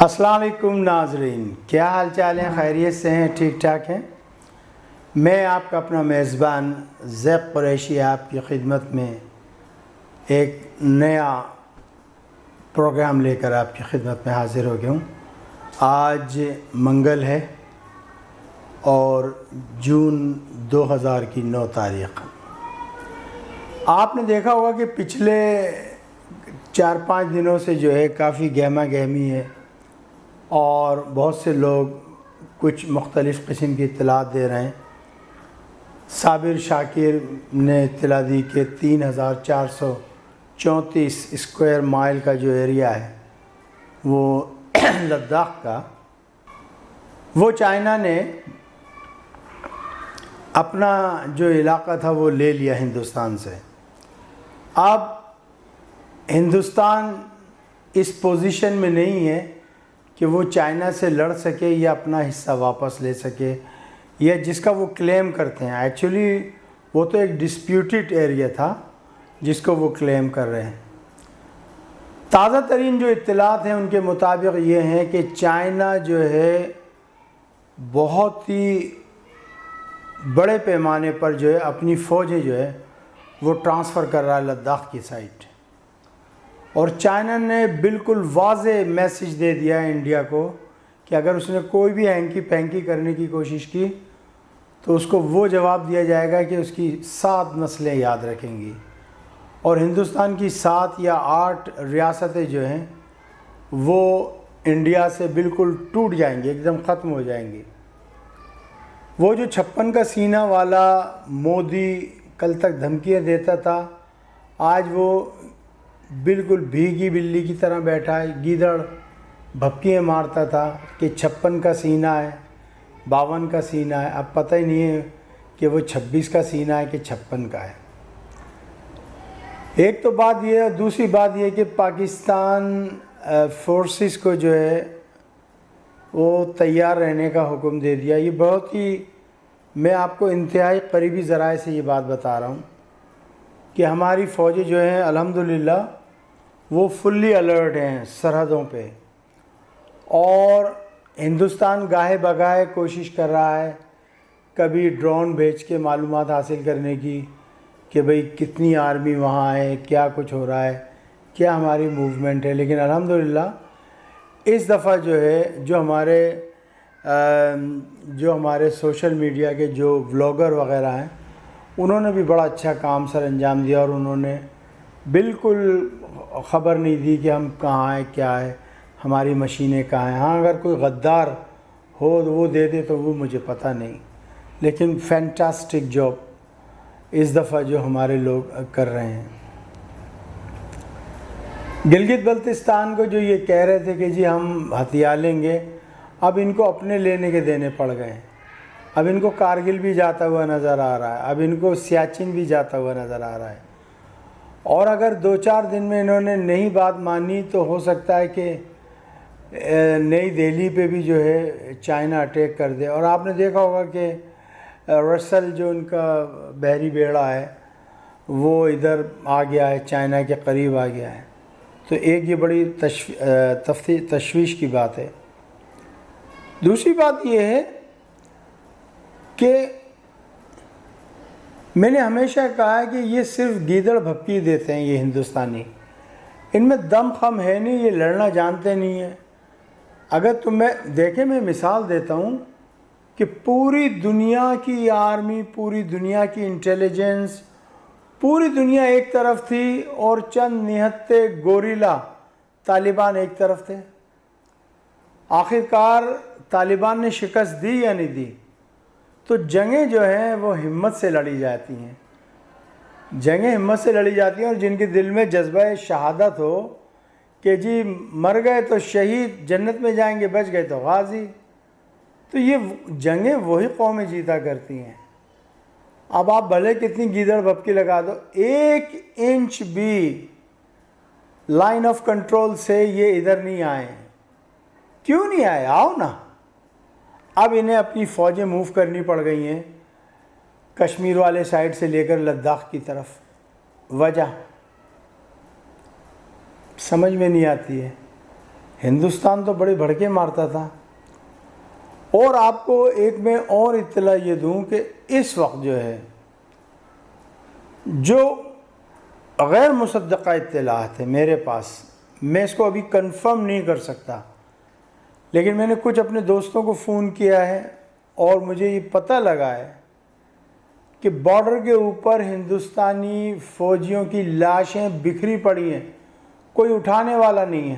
السلام علیکم ناظرین، کیا حال چال ہیں؟ خیریت سے ہیں؟ ٹھیک ٹھاک ہیں؟ میں آپ کا اپنا میزبان زیب قریشی آپ کی خدمت میں ایک نیا پروگرام لے کر آپ کی خدمت میں حاضر ہو گیا ہوں۔ آج منگل ہے اور جون 2000 کی 9 تاریخ۔ آپ نے دیکھا ہوگا کہ پچھلے 4-5 دنوں سے جو ہے کافی گہما گہمی ہے اور بہت سے لوگ کچھ مختلف قسم کی اطلاعات دے رہے ہیں۔ صابر شاکر نے اطلاع دی کہ 3434 اسکوائر مائل کا جو ایریا ہے وہ لداخ کا، وہ چائنا نے اپنا جو علاقہ تھا وہ لے لیا ہندوستان سے۔ اب ہندوستان اس پوزیشن میں نہیں ہے کہ وہ چائنا سے لڑ سکے یا اپنا حصہ واپس لے سکے، یا جس کا وہ کلیم کرتے ہیں۔ ایکچولی وہ تو ایک ڈسپیوٹڈ ایریا تھا جس کو وہ کلیم کر رہے ہیں۔ تازہ ترین جو اطلاعات ہیں ان کے مطابق یہ ہیں کہ چائنا جو ہے بہت ہی بڑے پیمانے پر جو ہے اپنی فوجیں جو ہے وہ ٹرانسفر کر رہا ہے لداخ کی سائٹ، اور چائنا نے بالکل واضح میسج دے دیا ہے انڈیا کو کہ اگر اس نے کوئی بھی ہینکی پینکی کرنے کی کوشش کی تو اس کو وہ جواب دیا جائے گا کہ اس کی 7 نسلیں یاد رکھیں گی، اور ہندوستان کی 7 یا 8 ریاستیں جو ہیں وہ انڈیا سے بالکل ٹوٹ جائیں گی، ایک دم ختم ہو جائیں گی۔ وہ جو 56 کا سینہ والا مودی کل تک دھمکیاں دیتا تھا، آج وہ بالکل بھیگی بلی کی طرح بیٹھا ہے، گیدڑ بھپکیاں مارتا تھا کہ 56 کا سینہ ہے، 52 کا سینہ ہے، اب پتہ ہی نہیں ہے کہ وہ 26 کا سینہ ہے کہ 56 کا ہے۔ ایک تو بات یہ ہے، دوسری بات یہ کہ پاکستان فورسز کو جو ہے وہ تیار رہنے کا حکم دے دیا۔ یہ بہت ہی، میں آپ کو انتہائی قریبی ذرائع سے یہ بات بتا رہا ہوں کہ ہماری فوجیں جو ہیں الحمدللہ وہ فلی الرٹ ہیں سرحدوں پہ، اور ہندوستان گاہے بگاہے کوشش کر رہا ہے کبھی ڈرون بھیج کے معلومات حاصل کرنے کی کہ بھئی کتنی آرمی وہاں ہے، کیا کچھ ہو رہا ہے، کیا ہماری موومنٹ ہے۔ لیکن الحمدللہ اس دفعہ جو ہے جو ہمارے سوشل میڈیا کے جو ولاگر وغیرہ ہیں انہوں نے بھی بڑا اچھا کام سر انجام دیا، اور انہوں نے بالکل خبر نہیں دی کہ ہم کہاں ہیں، کیا ہے، ہماری مشینیں کہاں ہیں۔ ہاں اگر کوئی غدار ہو تو وہ دے دے تو وہ مجھے پتہ نہیں، لیکن فینٹاسٹک جاب اس دفعہ جو ہمارے لوگ کر رہے ہیں۔ گلگت بلتستان کو جو یہ کہہ رہے تھے کہ جی ہم ہتھیار لیں گے، اب ان کو اپنے لینے کے دینے پڑ گئے ہیں۔ اب ان کو کارگل بھی جاتا ہوا نظر آ رہا ہے، اب ان کو سیاچن بھی جاتا ہوا نظر آ رہا ہے، اور اگر 2-4 دن میں انہوں نے نہیں بات مانی تو ہو سکتا ہے کہ نئی دہلی پہ بھی جو ہے چائنا اٹیک کر دے۔ اور آپ نے دیکھا ہوگا کہ رسل جو ان کا بحری بیڑا ہے وہ ادھر آ گیا ہے، چائنا کے قریب آ گیا ہے، تو ایک یہ بڑی تشویش کی بات ہے۔ دوسری بات یہ ہے کہ میں نے ہمیشہ کہا ہے کہ یہ صرف گیدڑ بھپکی دیتے ہیں، یہ ہندوستانی، ان میں دم خم ہے نہیں، یہ لڑنا جانتے نہیں ہیں۔ اگر تم دیکھیں، میں مثال دیتا ہوں کہ پوری دنیا کی آرمی، پوری دنیا کی انٹیلیجنس، پوری دنیا ایک طرف تھی اور چند نہتے گوریلا طالبان ایک طرف تھے۔ آخرکار طالبان نے شکست دی یا نہیں دی؟ تو جنگیں جو ہیں وہ ہمت سے لڑی جاتی ہیں، جنگیں ہمت سے لڑی جاتی ہیں، اور جن کے دل میں جذبہ شہادت ہو کہ جی مر گئے تو شہید، جنت میں جائیں گے، بچ گئے تو غازی، تو یہ جنگیں وہی قومیں جیتا کرتی ہیں۔ اب آپ بھلے کتنی گیدڑ بھپکی لگا دو، 1 انچ بھی لائن آف کنٹرول سے یہ ادھر نہیں آئے۔ کیوں نہیں آئے؟ آؤ نا۔ اب انہیں اپنی فوجیں موو کرنی پڑ گئی ہیں کشمیر والے سائڈ سے لے کر لداخ کی طرف۔ وجہ سمجھ میں نہیں آتی ہے۔ ہندوستان تو بڑے بھڑکے مارتا تھا. اور آپ کو ایک میں اور اطلاع یہ دوں کہ اس وقت جو ہے جو غیر مصدقہ اطلاعات ہیں میرے پاس، میں اس کو ابھی کنفرم نہیں کر سکتا، لیکن میں نے کچھ اپنے دوستوں کو فون کیا ہے اور مجھے یہ پتہ لگا ہے کہ بارڈر کے اوپر ہندوستانی فوجیوں کی لاشیں بکھری پڑی ہیں، کوئی اٹھانے والا نہیں ہے.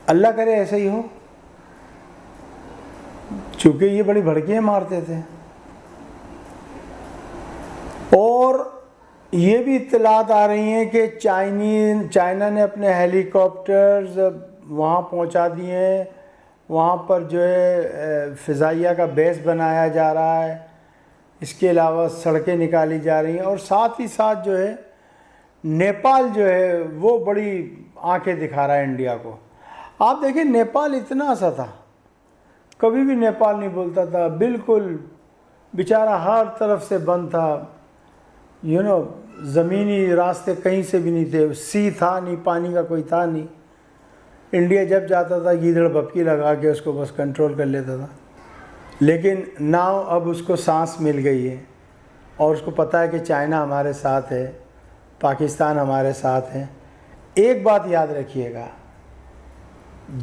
اللہ کرے ایسا ہی ہو، چونکہ یہ بڑی بھڑکیاں مارتے تھے. اور یہ بھی اطلاعات آ رہی ہیں کہ چائنا نے اپنے ہیلی کاپٹرز وہاں پہنچا دیے ہیں، وہاں پر جو ہے فضائیہ کا بیس بنایا جا رہا ہے. اس کے علاوہ سڑکیں نکالی جا رہی ہیں، اور ساتھ ہی ساتھ جو ہے نیپال جو ہے وہ بڑی آنکھیں دکھا رہا ہے انڈیا کو. آپ دیکھیں نیپال اتنا سا تھا، کبھی بھی نیپال نہیں بولتا تھا، بالکل بیچارہ ہر طرف سے بند تھا. زمینی راستے کہیں سے بھی نہیں تھے، سی تھا نہیں، پانی کا کوئی تھا نہیں. انڈیا جب جاتا تھا گیدڑ بھپکی لگا کے اس کو بس کنٹرول کر لیتا تھا. لیکن ناؤ اب اس کو سانس مل گئی ہے، اور اس کو پتہ ہے کہ چائنا ہمارے ساتھ ہے، پاکستان ہمارے ساتھ ہے. ایک بات یاد رکھیے گا،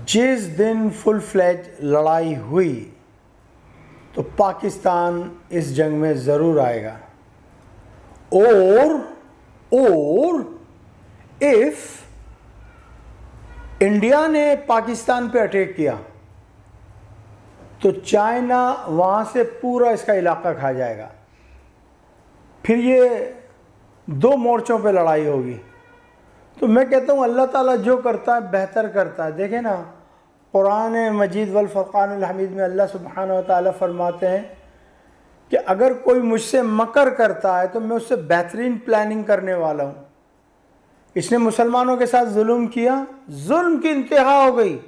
جس دن فل فلیج لڑائی ہوئی تو پاکستان اس جنگ میں ضرور آئے گا. اور if انڈیا نے پاکستان پہ اٹیک کیا تو چائنا وہاں سے پورا اس کا علاقہ کھا جائے گا. پھر یہ 2 مورچوں پہ لڑائی ہوگی. تو میں کہتا ہوں اللہ تعالیٰ جو کرتا ہے بہتر کرتا ہے. دیکھیں نا، قرآن مجید والفرقان الحمید میں اللہ سبحانہ و تعالیٰ فرماتے ہیں کہ اگر کوئی مجھ سے مکر کرتا ہے تو میں اس سے بہترین پلاننگ کرنے والا ہوں. اس نے مسلمانوں کے ساتھ ظلم کیا، ظلم کی انتہا ہو گئی.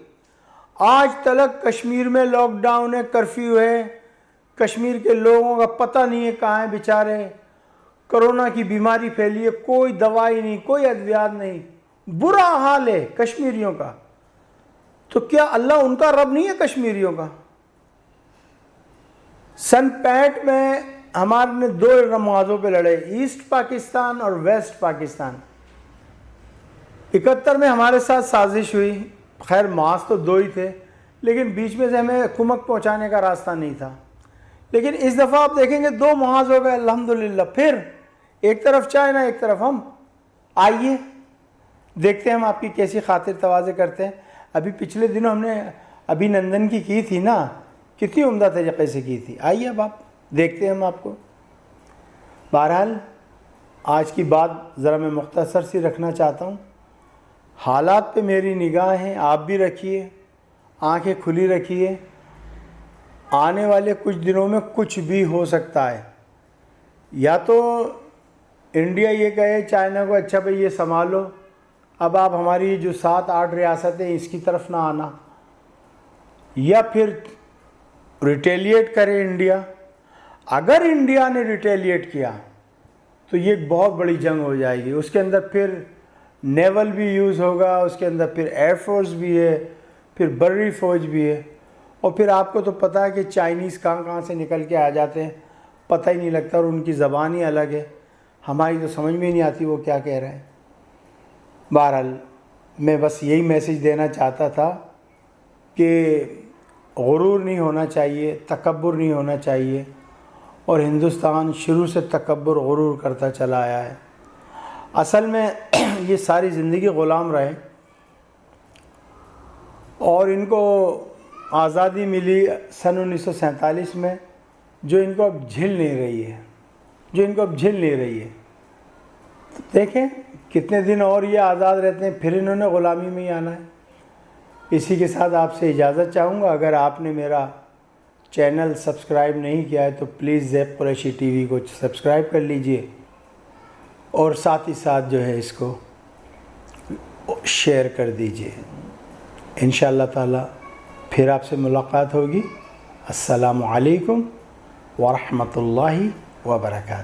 آج تلک کشمیر میں لاک ڈاؤن ہے، کرفیو ہے، کشمیر کے لوگوں کا پتہ نہیں ہے کہاں ہیں بیچارے. کرونا کی بیماری پھیلی ہے، کوئی دوائی نہیں، کوئی ادویات نہیں، برا حال ہے کشمیریوں کا. تو کیا اللہ ان کا رب نہیں ہے کشمیریوں کا؟ سن 65 میں ہمارے نے 2 نمازوں پہ لڑے، ایسٹ پاکستان اور ویسٹ پاکستان. 71 میں ہمارے ساتھ سازش ہوئی، خیر ماس تو 2 ہی تھے، لیکن بیچ میں سے ہمیں کمک پہنچانے کا راستہ نہیں تھا. لیکن اس دفعہ آپ دیکھیں گے 2 محاذ ہو گئے الحمدللہ. پھر ایک طرف چائنا ایک طرف ہم. آئیے دیکھتے ہیں ہم آپ کی کیسی خاطر تواضع کرتے ہیں. ابھی پچھلے دنوں ہم نے ابھینندن کی تھی نا، کتنی عمدہ طریقے سے کی تھی. آئیے اب آپ دیکھتے ہیں ہم آپ کو. بہرحال آج کی بات ذرا میں مختصر سی رکھنا چاہتا ہوں. حالات پہ میری نگاہ ہیں، آپ بھی رکھیے، آنکھیں کھلی رکھیے. آنے والے کچھ دنوں میں کچھ بھی ہو سکتا ہے. یا تو انڈیا یہ کہے چائنا کو اچھا بھئی یہ سنبھالو، اب آپ ہماری جو 7-8 ریاستیں اس کی طرف نہ آنا، یا پھر ریٹیلیٹ کرے انڈیا. اگر انڈیا نے ریٹیلیٹ کیا تو یہ ایک بہت بڑی جنگ ہو جائے گی. اس کے اندر پھر نیول بھی یوز ہوگا، اس کے اندر پھر ایئر فورس بھی ہے، پھر بری فوج بھی ہے. اور پھر آپ کو تو پتہ ہے کہ چائنیز کہاں سے نکل کے آ جاتے ہیں، پتہ ہی نہیں لگتا، اور ان کی زبان ہی الگ ہے، ہماری تو سمجھ میں نہیں آتی وہ کیا کہہ رہے ہیں. بہرحال میں بس یہی میسیج دینا چاہتا تھا کہ غرور نہیں ہونا چاہیے، تکبر نہیں ہونا چاہیے. اور ہندوستان شروع سے تکبر غرور کرتا چلا آیا ہے. اصل میں یہ ساری زندگی غلام رہے، اور ان کو آزادی ملی سن 1947 میں، جو ان کو اب جھل نہیں رہی ہے. دیکھیں کتنے دن اور یہ آزاد رہتے ہیں، پھر انہوں نے غلامی میں ہی آنا ہے. اسی کے ساتھ آپ سے اجازت چاہوں گا. اگر آپ نے میرا چینل سبسکرائب نہیں کیا ہے تو پلیز زیب قریشی ٹی وی کو سبسکرائب کر لیجئے، اور ساتھ ہی ساتھ جو ہے اس کو شیئر کر دیجئے. انشاءاللہ تعالی پھر آپ سے ملاقات ہوگی. السلام علیکم ورحمۃ اللہ وبرکاتہ.